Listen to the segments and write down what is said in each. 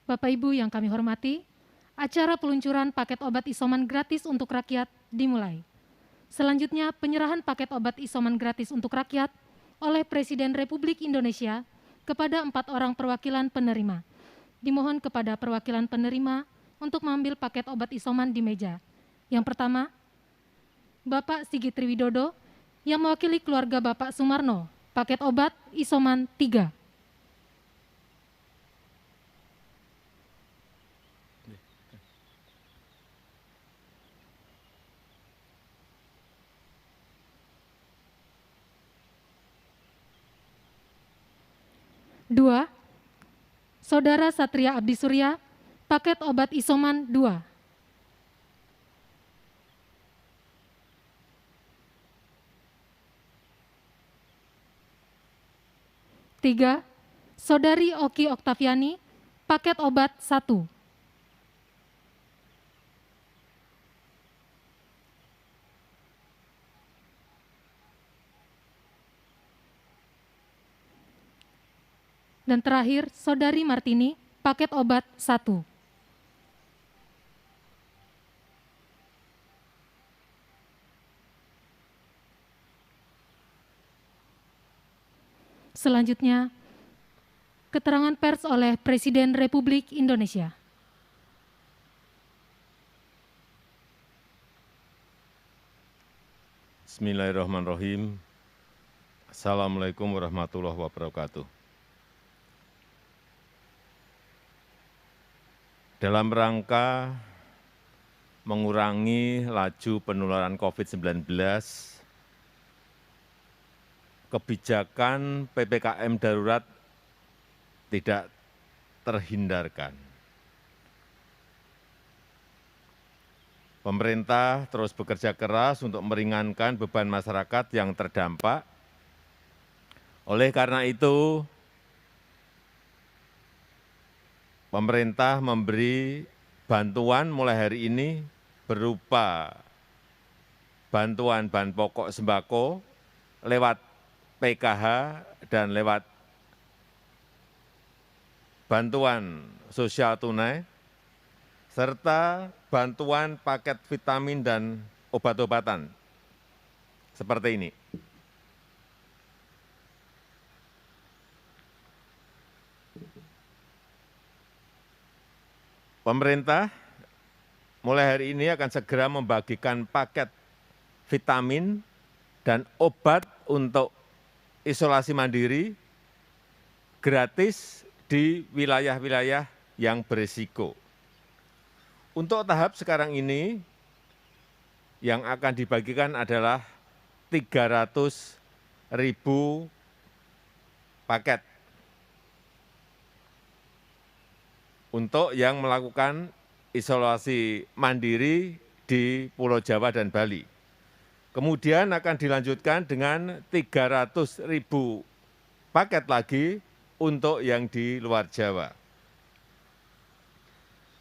Bapak Ibu yang kami hormati, acara peluncuran paket obat isoman gratis untuk rakyat dimulai. Selanjutnya, penyerahan paket obat isoman gratis untuk rakyat oleh Presiden Republik Indonesia kepada 4 orang perwakilan penerima. Dimohon kepada perwakilan penerima untuk mengambil paket obat isoman di meja. Yang pertama, Bapak Sigit Triwidodo yang mewakili keluarga Bapak Sumarno, paket obat isoman 3. Dua, Saudara Satria Abdi Surya, paket obat isoman 2. Tiga, Saudari Oki Oktaviani, paket obat 1. Dan terakhir, Saudari Martini, paket obat 1. Selanjutnya, keterangan pers oleh Presiden Republik Indonesia. Bismillahirrahmanirrahim. Assalamualaikum warahmatullahi wabarakatuh. Dalam rangka mengurangi laju penularan COVID-19, kebijakan PPKM darurat tidak terhindarkan. Pemerintah terus bekerja keras untuk meringankan beban masyarakat yang terdampak. Oleh karena itu, pemerintah memberi bantuan mulai hari ini berupa bantuan bahan pokok sembako lewat PKH dan lewat bantuan sosial tunai, serta bantuan paket vitamin dan obat-obatan seperti ini. Pemerintah mulai hari ini akan segera membagikan paket vitamin dan obat untuk isolasi mandiri gratis di wilayah-wilayah yang berisiko. Untuk tahap sekarang ini, yang akan dibagikan adalah 300.000 paket untuk yang melakukan isolasi mandiri di Pulau Jawa dan Bali. Kemudian akan dilanjutkan dengan 300.000 paket lagi untuk yang di luar Jawa.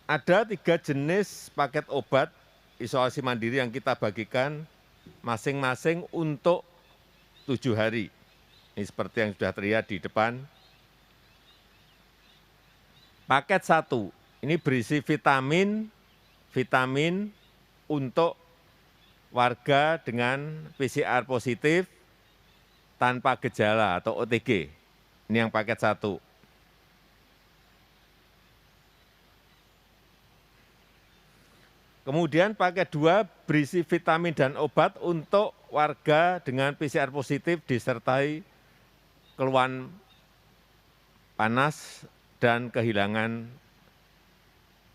Ada 3 jenis paket obat isolasi mandiri yang kita bagikan masing-masing untuk 7 hari. Ini seperti yang sudah terlihat di depan. Paket 1, ini berisi vitamin untuk warga dengan PCR positif tanpa gejala atau OTG. Ini yang paket 1. Kemudian paket 2 berisi vitamin dan obat untuk warga dengan PCR positif disertai keluhan panas dan kehilangan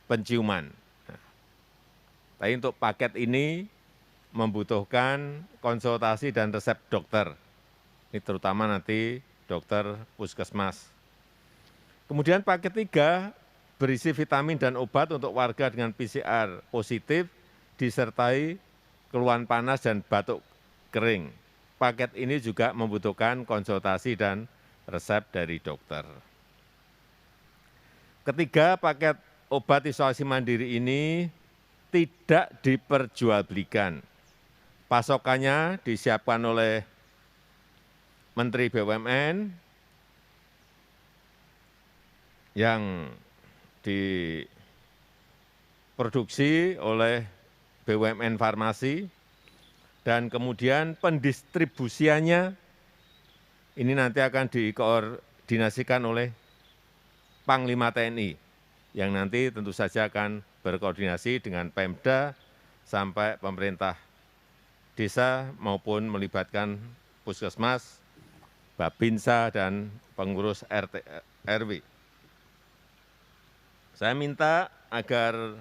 penciuman. Tapi untuk paket ini membutuhkan konsultasi dan resep dokter. Ini terutama nanti dokter puskesmas. Kemudian paket 3 berisi vitamin dan obat untuk warga dengan PCR positif disertai keluhan panas dan batuk kering. Paket ini juga membutuhkan konsultasi dan resep dari dokter. Ketiga, paket obat isolasi mandiri ini tidak diperjualbelikan. Pasokannya disiapkan oleh Menteri BUMN yang diproduksi oleh BUMN farmasi, dan kemudian pendistribusiannya ini nanti akan dikoordinasikan oleh Panglima TNI, yang nanti tentu saja akan berkoordinasi dengan Pemda sampai pemerintah desa maupun melibatkan puskesmas, Babinsa, dan pengurus RT RW. Saya minta agar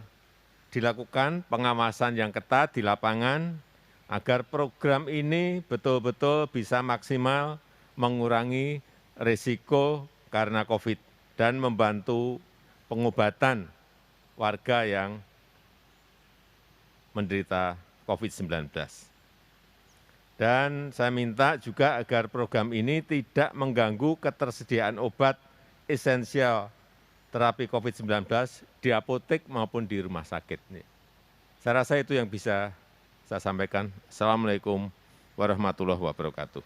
dilakukan pengawasan yang ketat di lapangan agar program ini betul-betul bisa maksimal mengurangi risiko karena COVID dan membantu pengobatan warga yang menderita COVID-19. Dan saya minta juga agar program ini tidak mengganggu ketersediaan obat esensial terapi COVID-19 di apotek maupun di rumah sakit. Saya rasa itu yang bisa saya sampaikan. Assalamualaikum warahmatullahi wabarakatuh.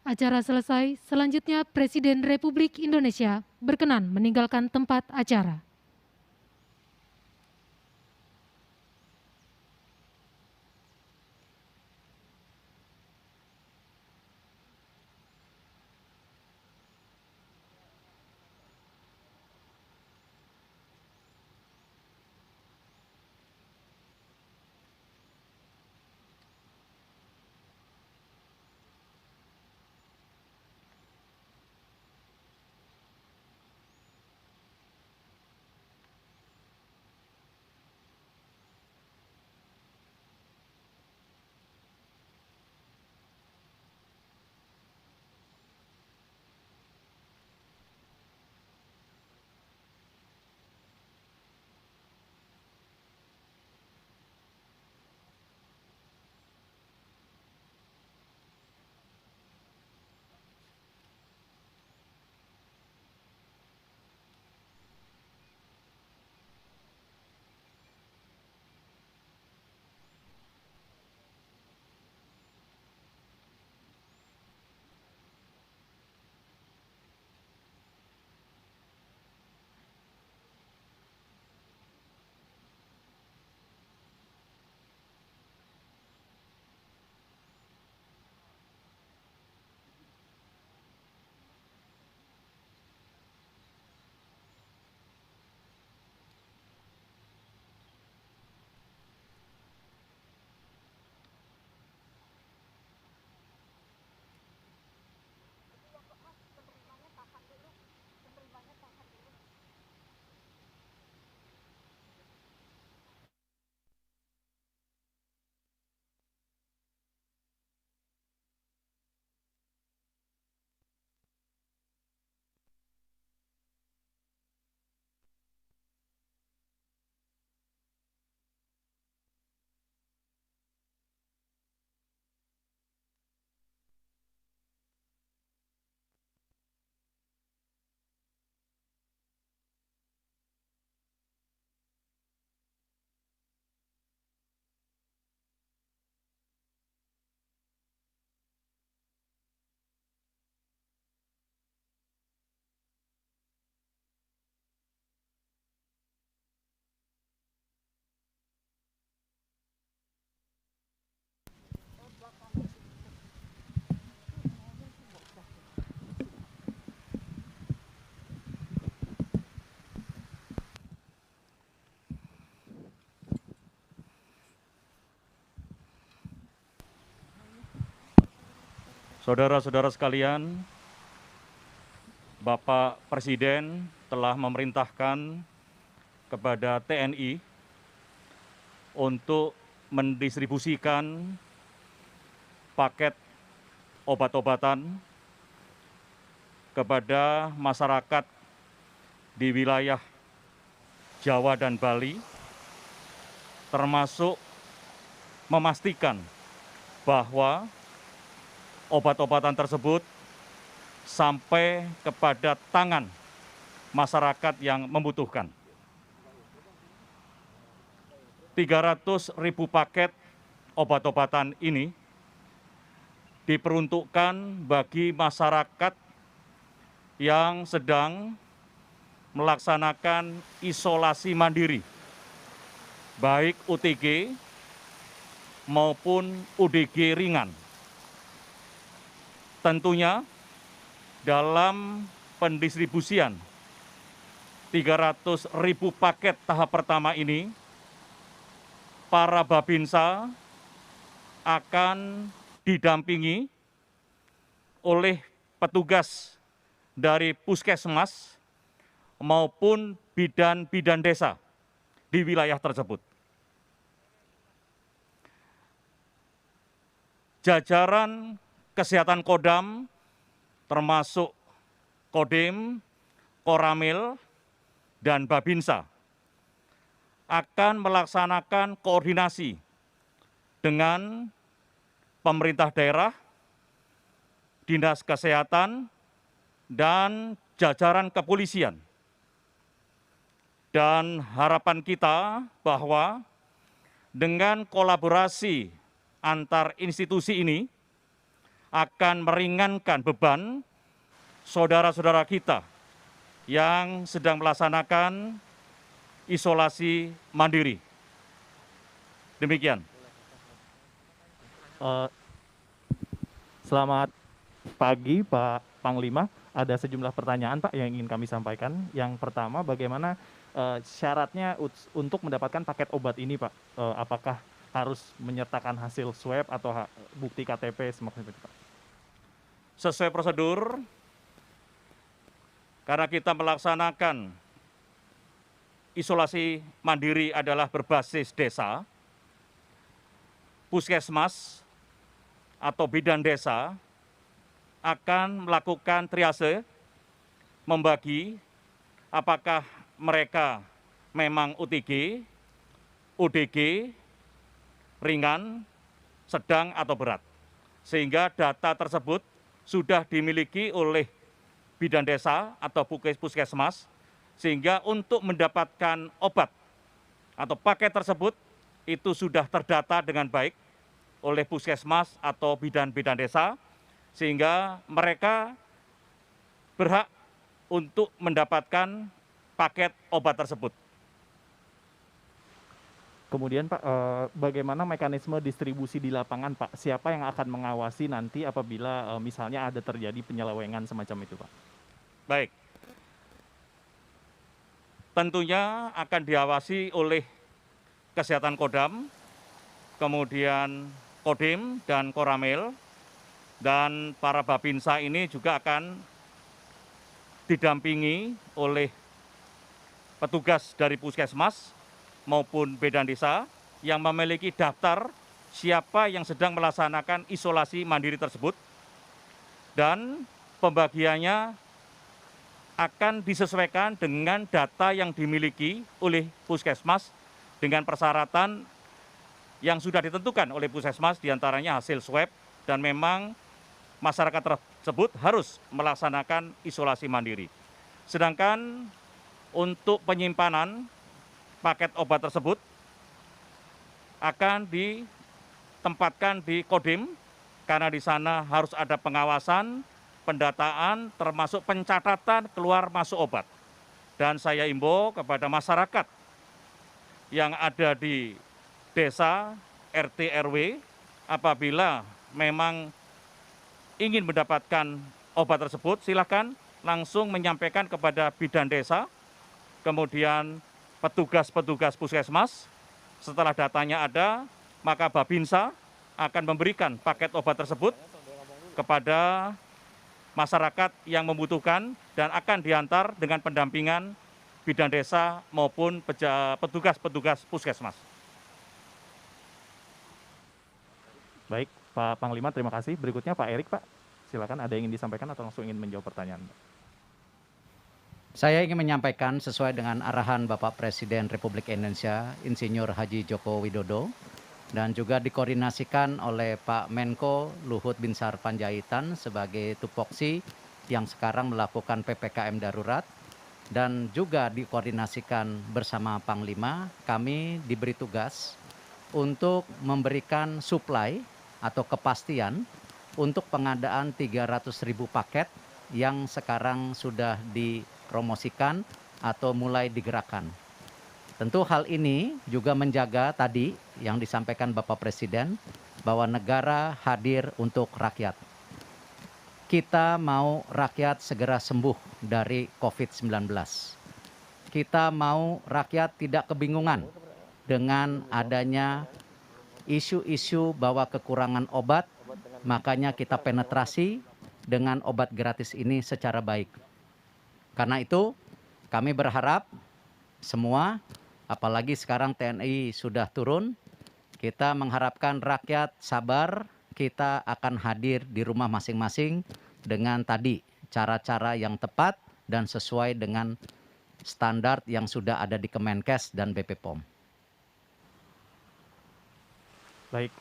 Acara selesai, selanjutnya Presiden Republik Indonesia berkenan meninggalkan tempat acara. Saudara-saudara sekalian, Bapak Presiden telah memerintahkan kepada TNI untuk mendistribusikan paket obat-obatan kepada masyarakat di wilayah Jawa dan Bali, termasuk memastikan bahwa obat-obatan tersebut sampai kepada tangan masyarakat yang membutuhkan. 300.000 paket obat-obatan ini diperuntukkan bagi masyarakat yang sedang melaksanakan isolasi mandiri, baik OTG maupun ODG ringan. Tentunya dalam pendistribusian 300.000 paket tahap pertama ini, para Babinsa akan didampingi oleh petugas dari puskesmas maupun bidan-bidan desa di wilayah tersebut. Jajaran kesehatan Kodam termasuk Kodim, Koramil, dan Babinsa akan melaksanakan koordinasi dengan pemerintah daerah, dinas kesehatan, dan jajaran kepolisian. Dan harapan kita bahwa dengan kolaborasi antar institusi ini akan meringankan beban saudara-saudara kita yang sedang melaksanakan isolasi mandiri. Demikian. Selamat pagi Pak Panglima. Ada sejumlah pertanyaan Pak yang ingin kami sampaikan. Yang pertama, bagaimana syaratnya untuk mendapatkan paket obat ini Pak? Apakah harus menyertakan hasil swab atau bukti KTP semacam itu Pak? Sesuai prosedur, karena kita melaksanakan isolasi mandiri adalah berbasis desa, puskesmas atau bidan desa akan melakukan triase, membagi apakah mereka memang OTG, ODG, ringan, sedang atau berat. Sehingga data tersebut sudah dimiliki oleh bidan desa atau puskesmas, sehingga untuk mendapatkan obat atau paket tersebut itu sudah terdata dengan baik oleh puskesmas atau bidan-bidan desa, sehingga mereka berhak untuk mendapatkan paket obat tersebut. Kemudian Pak, bagaimana mekanisme distribusi di lapangan Pak? Siapa yang akan mengawasi nanti apabila misalnya ada terjadi penyelewengan semacam itu Pak? Baik. Tentunya akan diawasi oleh Kesehatan Kodam, kemudian Kodim dan Koramil, dan para Babinsa ini juga akan didampingi oleh petugas dari puskesmas maupun bidan desa yang memiliki daftar siapa yang sedang melaksanakan isolasi mandiri tersebut, dan pembagiannya akan disesuaikan dengan data yang dimiliki oleh puskesmas dengan persyaratan yang sudah ditentukan oleh puskesmas, diantaranya hasil swab, dan memang masyarakat tersebut harus melaksanakan isolasi mandiri. Sedangkan untuk penyimpanan paket obat tersebut akan ditempatkan di Kodim, karena di sana harus ada pengawasan, pendataan, termasuk pencatatan keluar masuk obat. Dan saya imbau kepada masyarakat yang ada di desa, RT, RW, apabila memang ingin mendapatkan obat tersebut, silakan langsung menyampaikan kepada bidan desa, kemudian petugas-petugas puskesmas. Setelah datanya ada, maka Babinsa akan memberikan paket obat tersebut kepada masyarakat yang membutuhkan dan akan diantar dengan pendampingan bidan desa maupun petugas-petugas puskesmas. Baik, Pak Panglima, terima kasih. Berikutnya Pak Erik, Pak. Silakan, ada yang ingin disampaikan atau langsung ingin menjawab pertanyaan? Saya ingin menyampaikan sesuai dengan arahan Bapak Presiden Republik Indonesia, Insinyur Haji Joko Widodo, dan juga dikoordinasikan oleh Pak Menko Luhut Binsar Panjaitan sebagai tupoksi yang sekarang melakukan PPKM darurat, dan juga dikoordinasikan bersama Panglima. Kami diberi tugas untuk memberikan suplai atau kepastian untuk pengadaan 300.000 paket yang sekarang sudah dipromosikan atau mulai digerakkan. Tentu hal ini juga menjaga tadi yang disampaikan Bapak Presiden bahwa negara hadir untuk rakyat. Kita mau rakyat segera sembuh dari COVID-19. Kita mau rakyat tidak kebingungan dengan adanya isu-isu bahwa kekurangan obat, makanya kita penetrasi dengan obat gratis ini secara baik. Karena itu, kami berharap semua, apalagi sekarang TNI sudah turun, kita mengharapkan rakyat sabar, kita akan hadir di rumah masing-masing dengan tadi cara-cara yang tepat dan sesuai dengan standar yang sudah ada di Kemenkes dan BP POM. Baik,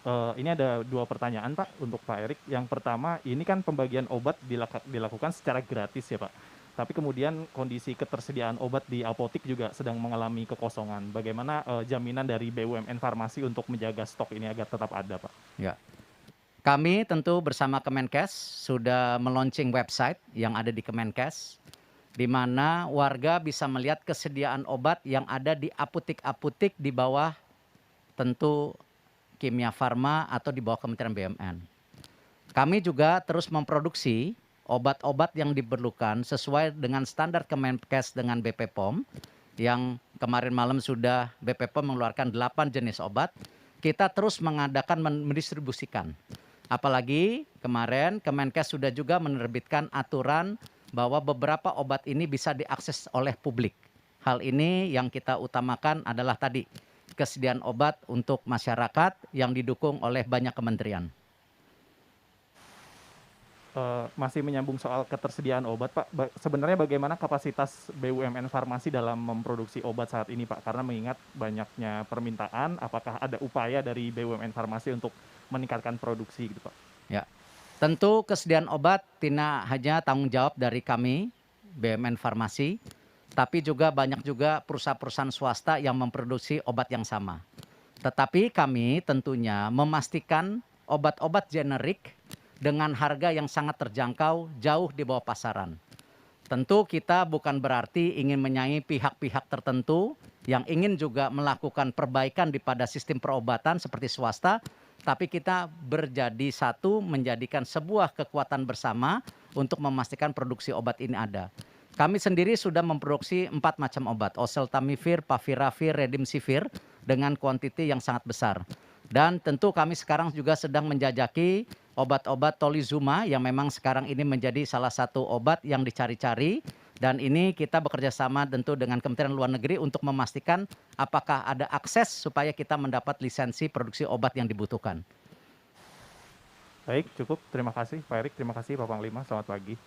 ini ada 2 pertanyaan Pak untuk Pak Erik. Yang pertama, ini kan pembagian obat dilakukan secara gratis ya Pak. Tapi kemudian kondisi ketersediaan obat di apotik juga sedang mengalami kekosongan. Bagaimana jaminan dari BUMN Farmasi untuk menjaga stok ini agar tetap ada Pak? Ya. Kami tentu bersama Kemenkes sudah meluncing website yang ada di Kemenkes, di mana warga bisa melihat kesediaan obat yang ada di apotik-apotik di bawah tentu Kimia Farma atau di bawah Kementerian BUMN. Kami juga terus memproduksi obat-obat yang diperlukan sesuai dengan standar Kemenkes dengan BP POM, yang kemarin malam sudah BP POM mengeluarkan 8 jenis obat. Kita terus mengadakan mendistribusikan. Apalagi kemarin Kemenkes sudah juga menerbitkan aturan bahwa beberapa obat ini bisa diakses oleh publik. Hal ini yang kita utamakan adalah tadi, kesediaan obat untuk masyarakat yang didukung oleh banyak kementerian. Masih menyambung soal ketersediaan obat Pak, sebenarnya bagaimana kapasitas BUMN Farmasi dalam memproduksi obat saat ini Pak? Karena mengingat banyaknya permintaan, apakah ada upaya dari BUMN Farmasi untuk meningkatkan produksi gitu Pak? Ya, tentu kesediaan obat tidak hanya tanggung jawab dari kami, BUMN Farmasi, tapi juga banyak juga perusahaan-perusahaan swasta yang memproduksi obat yang sama. Tetapi kami tentunya memastikan obat-obat generik dengan harga yang sangat terjangkau jauh di bawah pasaran. Tentu kita bukan berarti ingin menyaingi pihak-pihak tertentu yang ingin juga melakukan perbaikan pada sistem perobatan seperti swasta, tapi kita berjadi satu menjadikan sebuah kekuatan bersama untuk memastikan produksi obat ini ada. Kami sendiri sudah memproduksi 4 macam obat, oseltamivir, faviravir, redimsivir dengan kuantiti yang sangat besar. Dan tentu kami sekarang juga sedang menjajaki obat-obat tolizuma yang memang sekarang ini menjadi salah satu obat yang dicari-cari. Dan ini kita bekerja sama tentu dengan Kementerian Luar Negeri untuk memastikan apakah ada akses supaya kita mendapat lisensi produksi obat yang dibutuhkan. Baik, cukup. Terima kasih Pak Erik, terima kasih Pak Panglima, selamat pagi.